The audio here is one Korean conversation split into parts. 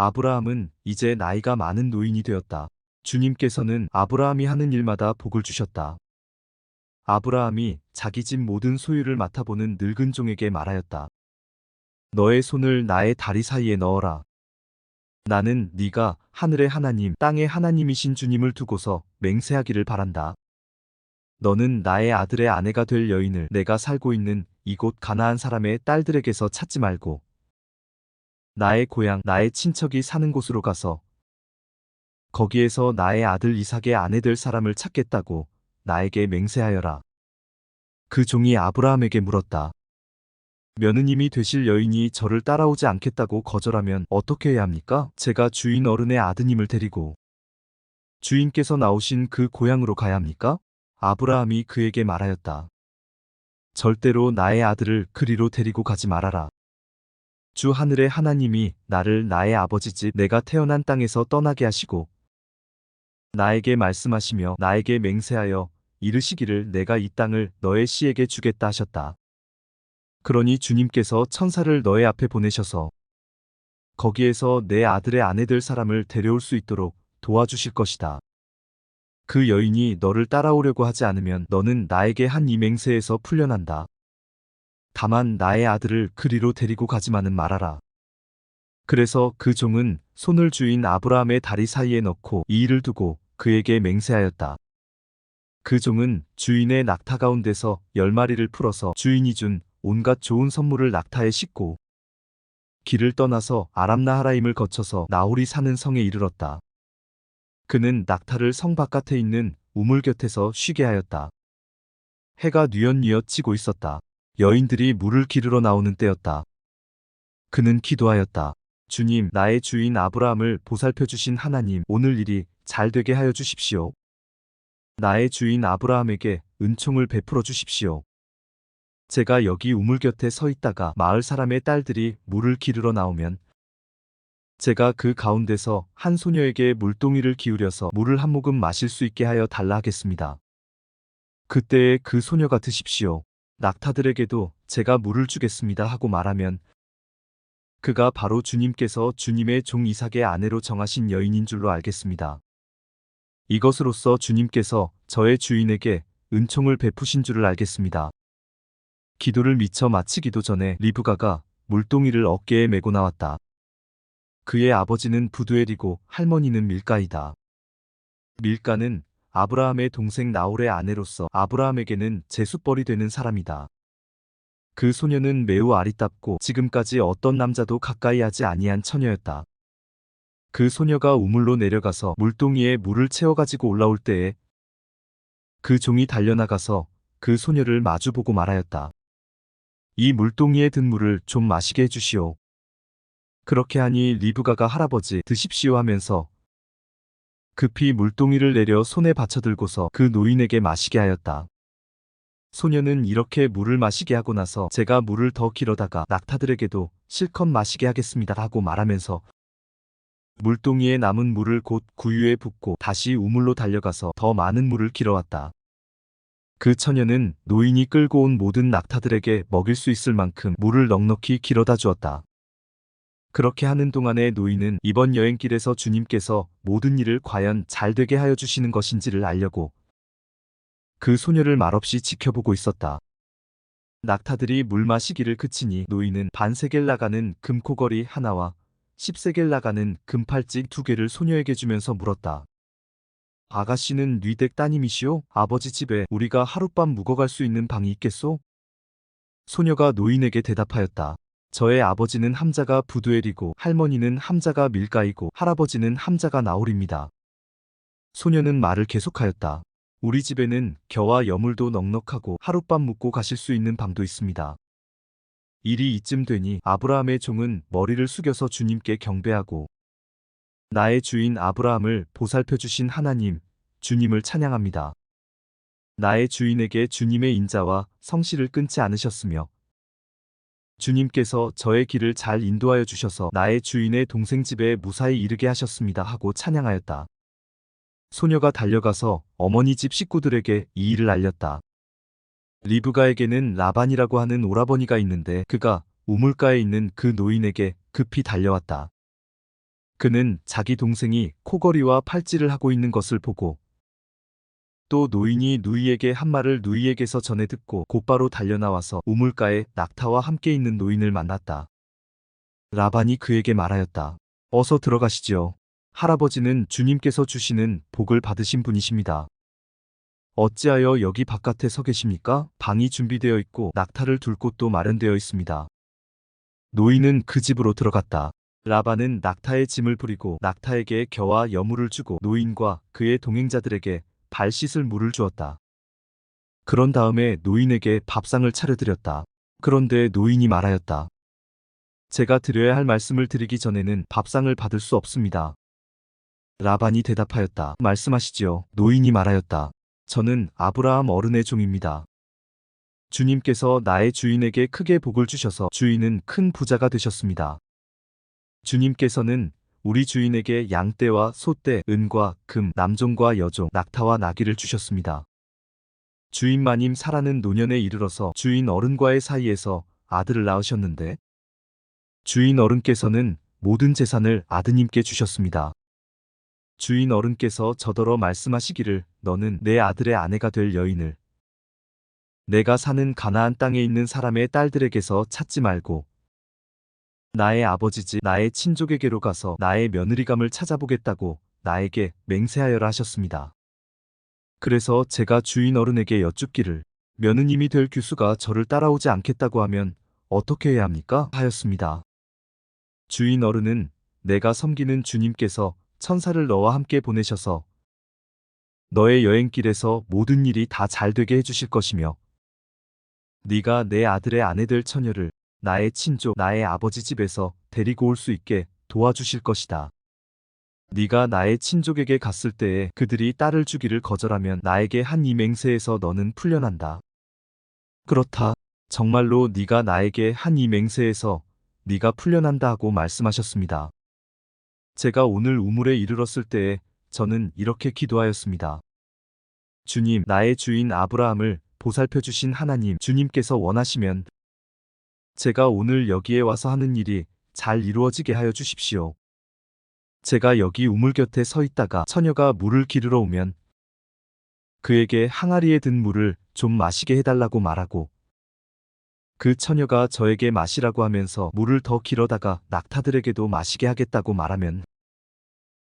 아브라함은 이제 나이가 많은 노인이 되었다. 주님께서는 아브라함이 하는 일마다 복을 주셨다. 아브라함이 자기 집 모든 소유를 맡아보는 늙은 종에게 말하였다. 너의 손을 나의 다리 사이에 넣어라. 나는 네가 하늘의 하나님, 땅의 하나님이신 주님을 두고서 맹세하기를 바란다. 너는 나의 아들의 아내가 될 여인을 내가 살고 있는 이곳 가나안 사람의 딸들에게서 찾지 말고 나의 고향, 나의 친척이 사는 곳으로 가서 거기에서 나의 아들 이삭의 아내 될 사람을 찾겠다고 나에게 맹세하여라. 그 종이 아브라함에게 물었다. 며느님이 되실 여인이 저를 따라오지 않겠다고 거절하면 어떻게 해야 합니까? 제가 주인 어른의 아드님을 데리고 주인께서 나오신 그 고향으로 가야 합니까? 아브라함이 그에게 말하였다. 절대로 나의 아들을 그리로 데리고 가지 말아라. 주 하늘의 하나님이 나를 나의 아버지 집 내가 태어난 땅에서 떠나게 하시고 나에게 말씀하시며 나에게 맹세하여 이르시기를 내가 이 땅을 너의 씨에게 주겠다 하셨다. 그러니 주님께서 천사를 너의 앞에 보내셔서 거기에서 내 아들의 아내 될 사람을 데려올 수 있도록 도와주실 것이다. 그 여인이 너를 따라오려고 하지 않으면 너는 나에게 한 이 맹세에서 풀려난다. 다만 나의 아들을 그리로 데리고 가지만은 말아라. 그래서 그 종은 손을 주인 아브라함의 다리 사이에 넣고 이 일을 두고 그에게 맹세하였다. 그 종은 주인의 낙타 가운데서 10마리를 풀어서 주인이 준 온갖 좋은 선물을 낙타에 싣고 길을 떠나서 아람나하라임을 거쳐서 나홀이 사는 성에 이르렀다. 그는 낙타를 성 바깥에 있는 우물 곁에서 쉬게 하였다. 해가 뉘엿뉘엿 지고 있었다. 여인들이 물을 기르러 나오는 때였다. 그는 기도하였다. 주님, 나의 주인 아브라함을 보살펴 주신 하나님, 오늘 일이 잘 되게 하여 주십시오. 나의 주인 아브라함에게 은총을 베풀어 주십시오. 제가 여기 우물 곁에 서 있다가 마을 사람의 딸들이 물을 기르러 나오면 제가 그 가운데서 한 소녀에게 물동이를 기울여서 물을 한 모금 마실 수 있게 하여 달라 하겠습니다. 그때에 그 소녀가 드십시오. 낙타들에게도 제가 물을 주겠습니다 하고 말하면 그가 바로 주님께서 주님의 종 이삭의 아내로 정하신 여인인 줄로 알겠습니다. 이것으로써 주님께서 저의 주인에게 은총을 베푸신 줄을 알겠습니다. 기도를 미처 마치기도 전에 리브가가 물동이를 어깨에 메고 나왔다. 그의 아버지는 부두엘이고 할머니는 밀가이다. 밀가는 아브라함의 동생 나홀의 아내로서 아브라함에게는 제숫벌이 되는 사람이다. 그 소녀는 매우 아리답고 지금까지 어떤 남자도 가까이 하지 아니한 처녀였다. 그 소녀가 우물로 내려가서 물동이에 물을 채워가지고 올라올 때에 그 종이 달려나가서 그 소녀를 마주보고 말하였다. 이 물동이에 든 물을 좀 마시게 해주시오. 그렇게 하니 리브가가 할아버지 드십시오 하면서 급히 물동이를 내려 손에 받쳐들고서 그 노인에게 마시게 하였다. 소녀는 이렇게 물을 마시게 하고 나서 제가 물을 더 길어다가 낙타들에게도 실컷 마시게 하겠습니다 하고 말하면서 물동이에 남은 물을 곧 구유에 붓고 다시 우물로 달려가서 더 많은 물을 길어왔다. 그 처녀는 노인이 끌고 온 모든 낙타들에게 먹일 수 있을 만큼 물을 넉넉히 길어다 주었다. 그렇게 하는 동안에 노인은 이번 여행길에서 주님께서 모든 일을 과연 잘 되게 하여 주시는 것인지를 알려고 그 소녀를 말없이 지켜보고 있었다. 낙타들이 물 마시기를 그치니 노인은 반세겔 나가는 금코걸이 하나와 10세겔 나가는 금팔찌 2개를 소녀에게 주면서 물었다. 아가씨는 뉘댁 따님이시오? 아버지 집에 우리가 하룻밤 묵어갈 수 있는 방이 있겠소? 소녀가 노인에게 대답하였다. 저의 아버지는 함자가 부두엘이고 할머니는 함자가 밀가이고 할아버지는 함자가 나홀입니다. 소녀는 말을 계속하였다. 우리 집에는 겨와 여물도 넉넉하고 하룻밤 묵고 가실 수 있는 방도 있습니다. 일이 이쯤 되니 아브라함의 종은 머리를 숙여서 주님께 경배하고 나의 주인 아브라함을 보살펴 주신 하나님, 주님을 찬양합니다. 나의 주인에게 주님의 인자와 성실을 끊지 않으셨으며 주님께서 저의 길을 잘 인도하여 주셔서 나의 주인의 동생 집에 무사히 이르게 하셨습니다 하고 찬양하였다. 소녀가 달려가서 어머니 집 식구들에게 이 일을 알렸다. 리브가에게는 라반이라고 하는 오라버니가 있는데 그가 우물가에 있는 그 노인에게 급히 달려왔다. 그는 자기 동생이 코걸이와 팔찌를 하고 있는 것을 보고 또 노인이 누이에게 한 말을 누이에게서 전해 듣고 곧바로 달려나와서 우물가에 낙타와 함께 있는 노인을 만났다. 라반이 그에게 말하였다. 어서 들어가시지요. 할아버지는 주님께서 주시는 복을 받으신 분이십니다. 어찌하여 여기 바깥에 서 계십니까? 방이 준비되어 있고 낙타를 둘 곳도 마련되어 있습니다. 노인은 그 집으로 들어갔다. 라반은 낙타의 짐을 부리고 낙타에게 겨와 여물을 주고 노인과 그의 동행자들에게 발 씻을 물을 주었다. 그런 다음에 노인에게 밥상을 차려드렸다. 그런데 노인이 말하였다. 제가 드려야 할 말씀을 드리기 전에는 밥상을 받을 수 없습니다. 라반이 대답하였다. 말씀하시지요. 노인이 말하였다. 저는 아브라함 어른의 종입니다. 주님께서 나의 주인에게 크게 복을 주셔서 주인은 큰 부자가 되셨습니다. 주님께서는 우리 주인에게 양떼와 소떼, 은과 금, 남종과 여종, 낙타와 나귀를 주셨습니다. 주인 마님 사라는 노년에 이르러서 주인 어른과의 사이에서 아들을 낳으셨는데 주인 어른께서는 모든 재산을 아드님께 주셨습니다. 주인 어른께서 저더러 말씀하시기를 너는 내 아들의 아내가 될 여인을 내가 사는 가나안 땅에 있는 사람의 딸들에게서 찾지 말고 나의 아버지지 나의 친족에게로 가서 나의 며느리감을 찾아보겠다고 나에게 맹세하여라 하셨습니다. 그래서 제가 주인 어른에게 여쭙기를 며느님이 될 규수가 저를 따라오지 않겠다고 하면 어떻게 해야 합니까? 하였습니다. 주인 어른은 내가 섬기는 주님께서 천사를 너와 함께 보내셔서 너의 여행길에서 모든 일이 다 잘되게 해주실 것이며 네가 내 아들의 아내 될 처녀를 나의 친족, 나의 아버지 집에서 데리고 올 수 있게 도와주실 것이다. 네가 나의 친족에게 갔을 때에 그들이 딸을 주기를 거절하면 나에게 한 이 맹세에서 너는 풀려난다. 그렇다. 정말로 네가 나에게 한 이 맹세에서 네가 풀려난다 하고 말씀하셨습니다. 제가 오늘 우물에 이르렀을 때에 저는 이렇게 기도하였습니다. 주님, 나의 주인 아브라함을 보살펴 주신 하나님, 주님께서 원하시면 제가 오늘 여기에 와서 하는 일이 잘 이루어지게 하여 주십시오. 제가 여기 우물 곁에 서 있다가 처녀가 물을 기르러 오면 그에게 항아리에 든 물을 좀 마시게 해달라고 말하고 그 처녀가 저에게 마시라고 하면서 물을 더 길어다가 낙타들에게도 마시게 하겠다고 말하면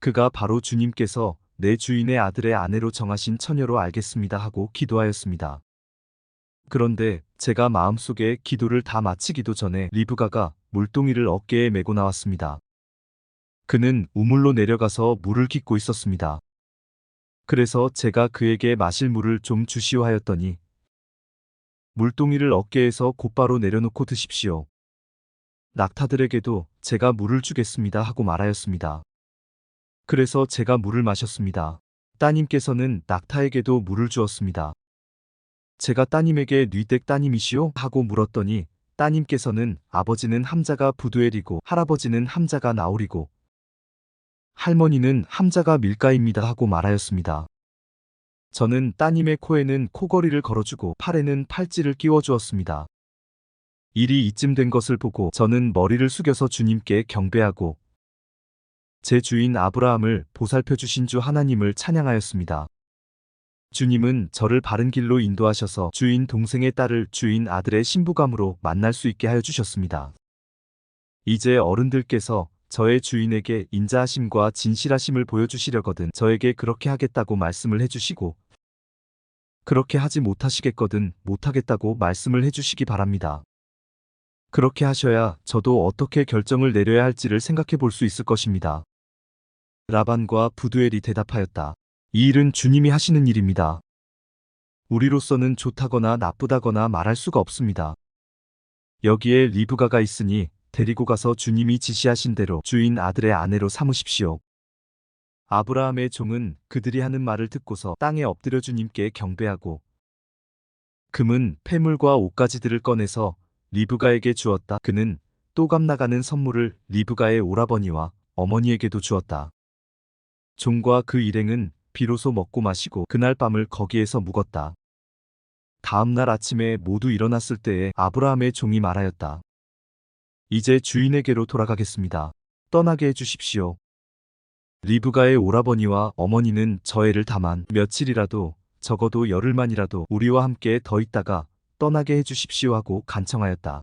그가 바로 주님께서 내 주인의 아들의 아내로 정하신 처녀로 알겠습니다 하고 기도하였습니다. 그런데 제가 마음속에 기도를 다 마치기도 전에 리브가가 물동이를 어깨에 메고 나왔습니다. 그는 우물로 내려가서 물을 깃고 있었습니다. 그래서 제가 그에게 마실 물을 좀 주시오 하였더니 물동이를 어깨에서 곧바로 내려놓고 드십시오. 낙타들에게도 제가 물을 주겠습니다 하고 말하였습니다. 그래서 제가 물을 마셨습니다. 따님께서는 낙타에게도 물을 주었습니다. 제가 따님에게 뉘댁 따님이시오? 하고 물었더니 따님께서는 아버지는 함자가 부두엘이고 할아버지는 함자가 나홀이고 할머니는 함자가 밀가입니다 하고 말하였습니다. 저는 따님의 코에는 코걸이를 걸어주고 팔에는 팔찌를 끼워주었습니다. 일이 이쯤 된 것을 보고 저는 머리를 숙여서 주님께 경배하고 제 주인 아브라함을 보살펴 주신 주 하나님을 찬양하였습니다. 주님은 저를 바른 길로 인도하셔서 주인 동생의 딸을 주인 아들의 신부감으로 만날 수 있게 하여 주셨습니다. 이제 어른들께서 저의 주인에게 인자하심과 진실하심을 보여주시려거든 저에게 그렇게 하겠다고 말씀을 해주시고 그렇게 하지 못하시겠거든 못하겠다고 말씀을 해주시기 바랍니다. 그렇게 하셔야 저도 어떻게 결정을 내려야 할지를 생각해 볼 수 있을 것입니다. 라반과 부두엘이 대답하였다. 이 일은 주님이 하시는 일입니다. 우리로서는 좋다거나 나쁘다거나 말할 수가 없습니다. 여기에 리브가가 있으니 데리고 가서 주님이 지시하신 대로 주인 아들의 아내로 삼으십시오. 아브라함의 종은 그들이 하는 말을 듣고서 땅에 엎드려 주님께 경배하고 금은 패물과 옷가지들을 꺼내서 리브가에게 주었다. 그는 또 갚나가는 선물을 리브가의 오라버니와 어머니에게도 주었다. 종과 그 일행은 비로소 먹고 마시고 그날 밤을 거기에서 묵었다. 다음 날 아침에 모두 일어났을 때에 아브라함의 종이 말하였다. 이제 주인에게로 돌아가겠습니다. 떠나게 해주십시오. 리브가의 오라버니와 어머니는 저 애를 다만 며칠이라도, 적어도 열흘만이라도 우리와 함께 더 있다가 떠나게 해주십시오 하고 간청하였다.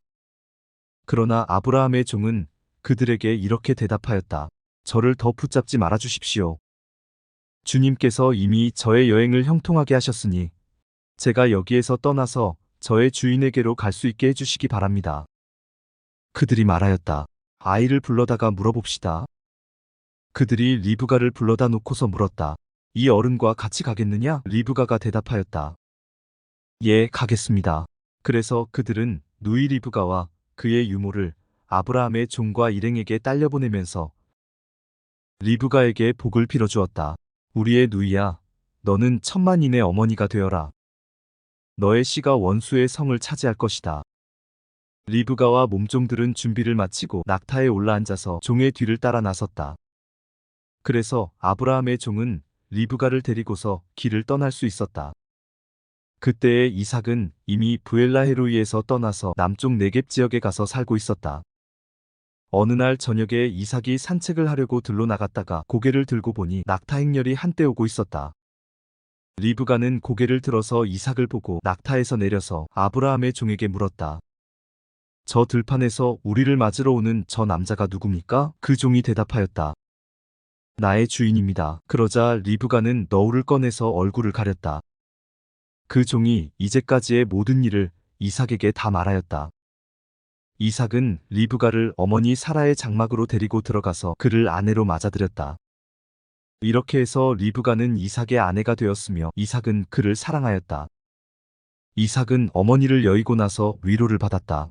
그러나 아브라함의 종은 그들에게 이렇게 대답하였다. 저를 더 붙잡지 말아 주십시오. 주님께서 이미 저의 여행을 형통하게 하셨으니 제가 여기에서 떠나서 저의 주인에게로 갈 수 있게 해주시기 바랍니다. 그들이 말하였다. 아이를 불러다가 물어봅시다. 그들이 리브가를 불러다 놓고서 물었다. 이 어른과 같이 가겠느냐? 리브가가 대답하였다. 예, 가겠습니다. 그래서 그들은 누이 리브가와 그의 유모를 아브라함의 종과 일행에게 딸려보내면서 리브가에게 복을 빌어주었다. 우리의 누이야, 너는 천만인의 어머니가 되어라. 너의 씨가 원수의 성을 차지할 것이다. 리브가와 몸종들은 준비를 마치고 낙타에 올라앉아서 종의 뒤를 따라 나섰다. 그래서 아브라함의 종은 리브가를 데리고서 길을 떠날 수 있었다. 그때의 이삭은 이미 브엘라헤로이에서 떠나서 남쪽 네겝 지역에 가서 살고 있었다. 어느 날 저녁에 이삭이 산책을 하려고 들로 나갔다가 고개를 들고 보니 낙타 행렬이 한때 오고 있었다. 리브가는 고개를 들어서 이삭을 보고 낙타에서 내려서 아브라함의 종에게 물었다. 저 들판에서 우리를 맞으러 오는 저 남자가 누굽니까? 그 종이 대답하였다. 나의 주인입니다. 그러자 리브가는 너울을 꺼내서 얼굴을 가렸다. 그 종이 이제까지의 모든 일을 이삭에게 다 말하였다. 이삭은 리브가를 어머니 사라의 장막으로 데리고 들어가서 그를 아내로 맞아들였다. 이렇게 해서 리브가는 이삭의 아내가 되었으며 이삭은 그를 사랑하였다. 이삭은 어머니를 여의고 나서 위로를 받았다.